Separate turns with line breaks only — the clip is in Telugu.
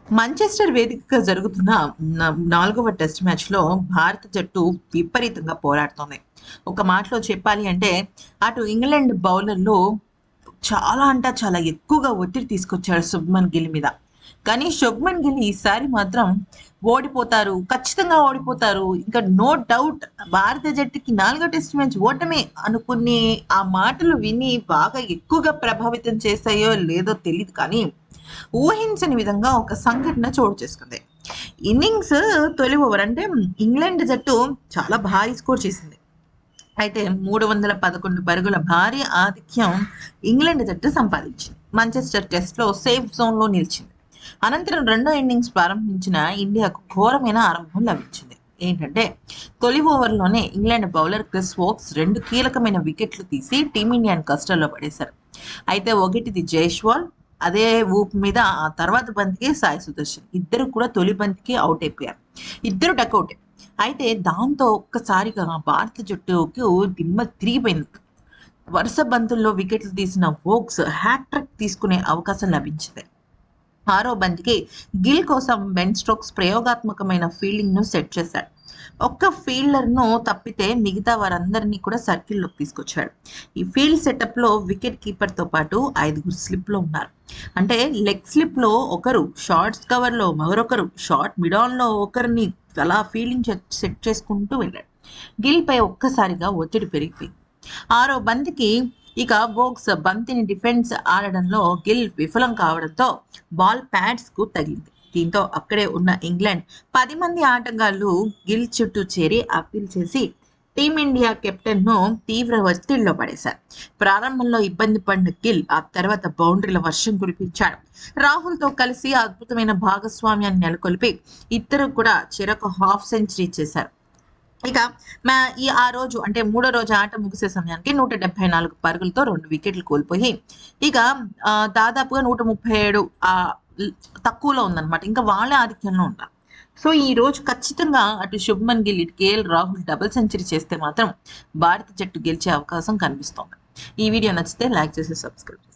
మాంచెస్టర్ వేదికగా జరుగుతున్న 4వ టెస్ట్ మ్యాచ్‌లో భారత జట్టు విపరీతంగా పోరాడుతోంది. ఒక మాటలో చెప్పాలి అంటే అటు ఇంగ్లాండ్ బౌలర్‌లు చాలా ఎక్కువగా ఒత్తిడి తీసుకొచ్చారు శుభ్మన్ గిల్ మీద. కానీ శుభ్మన్ గిల్ ఈసారి మాత్రం ఓడిపోతారు. ఖచ్చితంగా ఓడిపోతారు. ఇంకా నో డౌట్ భారత జట్టుకి 4 టెస్ట్ మ్యాచ్ ఓటమే అనుకునే ఆ మాటలు విని బాగా ఎక్కువగా ప్రభావితం చేశాయో లేదో తెలీదు కానీ ఊహించని విధంగా ఒక సంఘటన చోటు చేసుకుంది. ఇన్నింగ్స్ తొలి ఓవర్ అంటే ఇంగ్లాండ్ జట్టు చాలా భారీ స్కోర్ చేసింది. అయితే 311 పరుగుల భారీ ఆధిక్యం ఇంగ్లాండ్ జట్టు సంపాదించింది. మాంచెస్టర్ టెస్ట్‌లో సేఫ్ జోన్‌లో నిలిచింది. అనంతరం రెండో ఇన్నింగ్స్ ప్రారంభించిన ఇండియాకు ఘోరమైన ఆరంభం లభించింది. ఏంటంటే తొలి ఓవర్‌లోనే ఇంగ్లాండ్ బౌలర్ క్రిస్ వోక్స్ 2 కీలకమైన వికెట్లు తీసి టీమిండియాను కష్టాల్లో పడేశారు. అయితే ఒకటిది జైస్వాల్ అదే ఊపు మీద ఆ తర్వాత బంతికి సాయి సుదర్శన్ ఇద్దరు కూడా తొలి బంతికి అవుట్ అయిపోయారు. ఇద్దరు డకౌటే. అయితే దాంతో ఒక్కసారిగా భారత జట్టుకు దిమ్మ తిరిగిపోయింది. వరుస బంతుల్లో వికెట్లు తీసిన వోక్స్ హ్యాట్రిక్ తీసుకునే అవకాశం లభించింది. ఆరో బంతికి గిల్ కోసం బెన్ స్టోక్స్ ప్రయోగాత్మకమైన ఫీల్డింగ్ ను సెట్ చేశాడు. ఒక్క ఫీల్డర్ ను తప్పితే మిగతా వారందరినీ కూడా సర్కిల్లోకి తీసుకొచ్చాడు. ఈ ఫీల్డ్ సెటప్ లో వికెట్ కీపర్ తో పాటు 5గురు స్లిప్ లో ఉన్నారు. అంటే లెగ్ స్లిప్ లో ఒకరు, షార్ట్స్ కవర్ లో మరొకరు, షార్ట్ మిడాన్ లో ఒకరిని అలా ఫీల్డింగ్ సెట్ చేసుకుంటూ వెళ్ళాడు. గిల్ పై ఒక్కసారిగా ఒత్తిడి పెరిగిపోయింది. ఆరో బంతికి ఇక వోక్స్ బంతిని డిఫెన్స్ ఆడడంలో గిల్ విఫలం కావడంతో బాల్ ప్యాడ్స్ కు తగిలింది. దీంతో అక్కడే ఉన్న ఇంగ్లాండ్ 10 మంది ఆటగాళ్లు గిల్ చుట్టూ చేరి అప్పీల్ చేసి టీమిండియా కెప్టెన్ ను తీవ్ర ఒత్తిడిలో పడేశారు. ప్రారంభంలో ఇబ్బంది పడిన గిల్ ఆ తర్వాత బౌండరీల వర్షం కురిపించాడు. రాహుల్ తో కలిసి అద్భుతమైన భాగస్వామ్యాన్ని నెలకొల్పి ఇద్దరు కూడా చెరొక హాఫ్ సెంచరీ చేశారు. ఇక ఆ రోజు అంటే మూడో రోజు ఆట ముగిసే సమయానికి 174 పరుగులతో 2 వికెట్లు కోల్పోయి ఇక దాదాపుగా 137 తక్కువలో ఉందన్నమాట. ఇంకా వాళ్ళే ఆధిక్యంలో ఉన్నారు. సో ఈ రోజు ఖచ్చితంగా అటు శుభ్మన్ గిల్ ఇటు కేఎల్ రాహుల్ డబుల్ సెంచరీ చేస్తే మాత్రం భారత జట్టు గెలిచే అవకాశం కనిపిస్తోంది. ఈ వీడియో నచ్చితే లైక్ చేసి సబ్స్క్రైబ్ చేసి